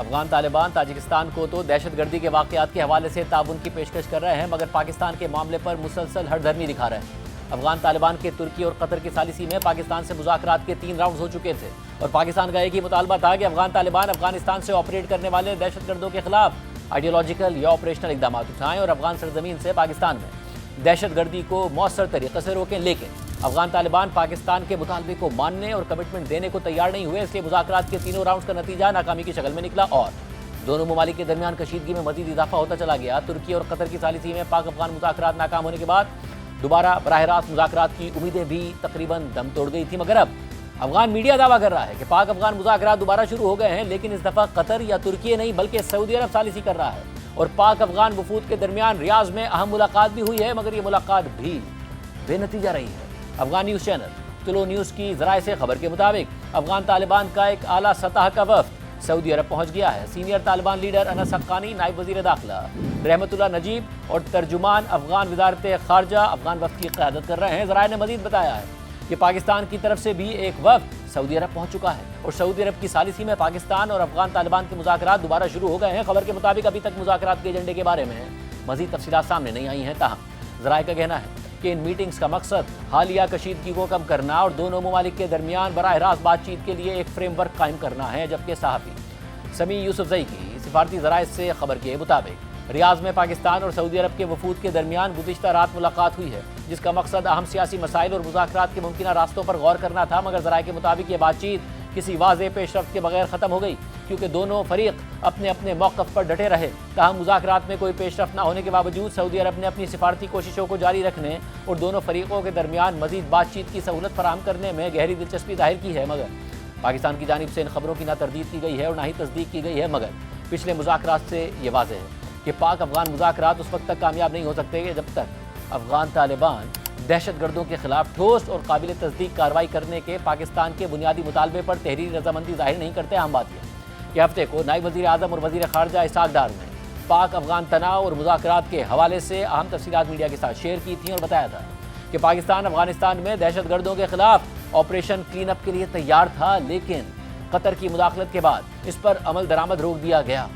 Afghan Taliban Tajikistan کو تو دہشت گردی کے واقعات کے حوالے سے تعاون کی پیشکش کر رہے ہیں، مگر پاکستان کے معاملے پر مسلسل ہٹ دھرمی دکھا رہے ہیں۔ افغان طالبان کے ترکی اور قطر کی ثالثی میں پاکستان سے مذاکرات کے 3 راؤنڈز ہو چکے تھے، اور پاکستان کا ایک ہی مطالبہ تھا کہ افغان طالبان افغانستان سے آپریٹ کرنے والے دہشت گردوں کے خلاف آئیڈیالوجیکل یا آپریشنل اقدامات اٹھائیں اور افغان سرزمین سے پاکستان میں دہشت گردی کو مؤثر طریقے سے روکیں۔ لیکن افغان طالبان پاکستان کے مطالبے کو ماننے اور کمٹمنٹ دینے کو تیار نہیں ہوئے، اس لیے مذاکرات کے تینوں راؤنڈز کا نتیجہ ناکامی کی شکل میں نکلا اور دونوں ممالک کے درمیان کشیدگی میں مزید اضافہ ہوتا چلا گیا۔ ترکی اور قطر کی ثالثی میں پاک افغان مذاکرات ناکام ہونے کے بعد دوبارہ براہ راست مذاکرات کی امیدیں بھی تقریباً دم توڑ گئی تھی، مگر اب افغان میڈیا دعویٰ کر رہا ہے کہ پاک افغان مذاکرات دوبارہ شروع ہو گئے ہیں، لیکن اس دفعہ قطر یا ترکی نہیں بلکہ سعودی عرب ثالثی کر رہا ہے، اور پاک افغان وفود کے درمیان ریاض میں اہم ملاقات بھی ہوئی ہے، مگر یہ ملاقات بھی بے نتیجہ رہی ہے۔ افغان نیوز چینل طلوع نیوز کی ذرائع سے خبر کے مطابق افغان طالبان کا ایک اعلیٰ سطح کا وفد سعودی عرب پہنچ گیا ہے۔ سینئر طالبان لیڈر انس حقانی، نائب وزیر داخلہ رحمت اللہ نجیب اور ترجمان افغان وزارت خارجہ افغان وفد کی قیادت کر رہے ہیں۔ ذرائع نے مزید بتایا ہے کہ پاکستان کی طرف سے بھی ایک وفد سعودی عرب پہنچ چکا ہے، اور سعودی عرب کی ثالثی میں پاکستان اور افغان طالبان کے مذاکرات دوبارہ شروع ہو گئے ہیں۔ خبر کے مطابق ابھی تک مذاکرات کے ایجنڈے کے بارے میں مزید تفصیلات سامنے نہیں آئی ہیں، تاہم ذرائع کا کہنا ہے کہ ان میٹنگز کا مقصد حالیہ کشیدگی کو کم کرنا اور دونوں ممالک کے درمیان براہ راست بات چیت کے لیے ایک فریم ورک قائم کرنا ہے۔ جبکہ صحافی سمیع یوسفزئی کی سفارتی ذرائع سے خبر کے مطابق ریاض میں پاکستان اور سعودی عرب کے وفود کے درمیان گزشتہ رات ملاقات ہوئی ہے، جس کا مقصد اہم سیاسی مسائل اور مذاکرات کے ممکنہ راستوں پر غور کرنا تھا، مگر ذرائع کے مطابق یہ بات چیت کسی واضح پیش رفت کے بغیر ختم ہو گئی، کیونکہ دونوں فریق اپنے اپنے موقف پر ڈٹے رہے۔ تاہم مذاکرات میں کوئی پیش رفت نہ ہونے کے باوجود سعودی عرب نے اپنی سفارتی کوششوں کو جاری رکھنے اور دونوں فریقوں کے درمیان مزید بات چیت کی سہولت فراہم کرنے میں گہری دلچسپی ظاہر کی ہے، مگر پاکستان کی جانب سے ان خبروں کی نہ تردید کی گئی ہے اور نہ ہی تصدیق کی گئی ہے۔ مگر پچھلے مذاکرات سے یہ واضح ہے کہ پاک افغان مذاکرات اس وقت تک کامیاب نہیں ہو سکتے کہ جب تک افغان طالبان دہشت گردوں کے خلاف ٹھوس اور قابل تصدیق کارروائی کرنے کے پاکستان کے بنیادی مطالبے پر تحریری رضامندی ظاہر نہیں کرتے۔ اہم بات یہ کہ ہفتے کو نائب وزیر اعظم اور وزیر خارجہ اسحاق ڈار نے پاک افغان تناؤ اور مذاکرات کے حوالے سے اہم تفصیلات میڈیا کے ساتھ شیئر کی تھیں اور بتایا تھا کہ پاکستان افغانستان میں دہشت گردوں کے خلاف آپریشن کلین اپ کے لیے تیار تھا، لیکن قطر کی مداخلت کے بعد اس پر عمل درآمد روک دیا گیا۔